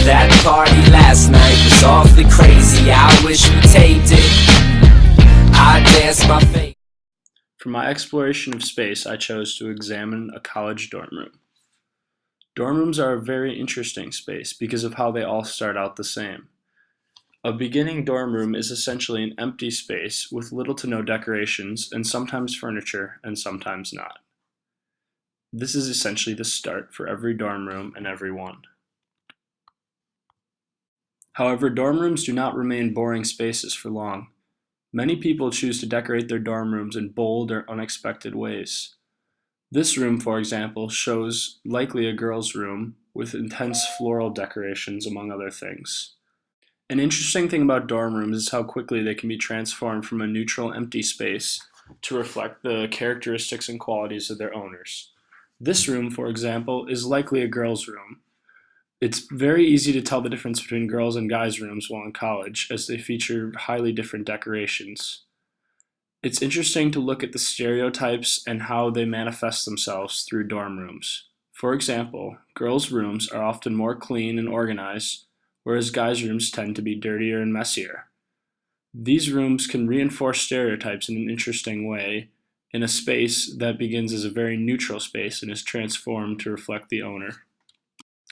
That party last night was awfully crazy. I wish we taped it. I danced my face. For my exploration of space, I chose to examine a college dorm room. Dorm rooms are a very interesting space because of how they all start out the same. A beginning dorm room is essentially an empty space with little to no decorations and sometimes furniture and sometimes not. This is essentially the start for every dorm room and every one. However, dorm rooms do not remain boring spaces for long. Many people choose to decorate their dorm rooms in bold or unexpected ways. This room, for example, shows likely a girl's room with intense floral decorations, among other things. An interesting thing about dorm rooms is how quickly they can be transformed from a neutral, empty space to reflect the characteristics and qualities of their owners. This room, for example, is likely a girl's room. It's very easy to tell the difference between girls' and guys' rooms while in college, as they feature highly different decorations. It's interesting to look at the stereotypes and how they manifest themselves through dorm rooms. For example, girls' rooms are often more clean and organized, whereas guys' rooms tend to be dirtier and messier. These rooms can reinforce stereotypes in an interesting way in a space that begins as a very neutral space and is transformed to reflect the owner.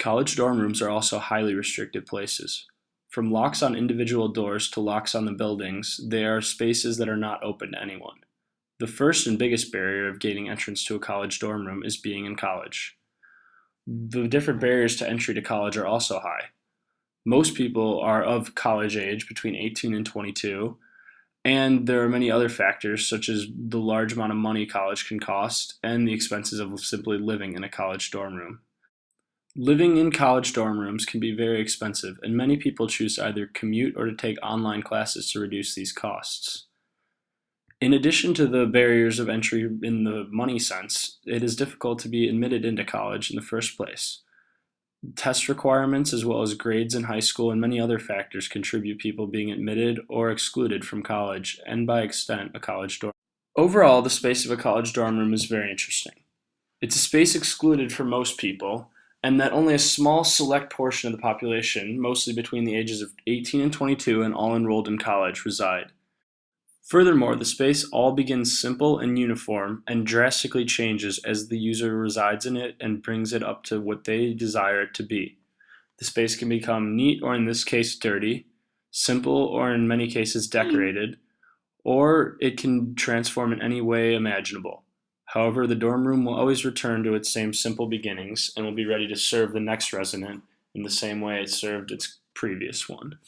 College dorm rooms are also highly restricted places. From locks on individual doors to locks on the buildings, they are spaces that are not open to anyone. The first and biggest barrier of gaining entrance to a college dorm room is being in college. The different barriers to entry to college are also high. Most people are of college age, between 18 and 22, and there are many other factors such as the large amount of money college can cost and the expenses of simply living in a college dorm room. Living in college dorm rooms can be very expensive, and many people choose to either commute or to take online classes to reduce these costs. In addition to the barriers of entry in the money sense, it is difficult to be admitted into college in the first place. Test requirements, as well as grades in high school and many other factors, contribute people being admitted or excluded from college, and by extent, a college dorm. Overall, the space of a college dorm room is very interesting. It's a space excluded for most people, and that only a small select portion of the population, mostly between the ages of 18 and 22 and all enrolled in college, reside. Furthermore, the space all begins simple and uniform and drastically changes as the user resides in it and brings it up to what they desire it to be. The space can become neat, or in this case dirty, simple, or in many cases decorated, or it can transform in any way imaginable. However, the dorm room will always return to its same simple beginnings and will be ready to serve the next resident in the same way it served its previous one.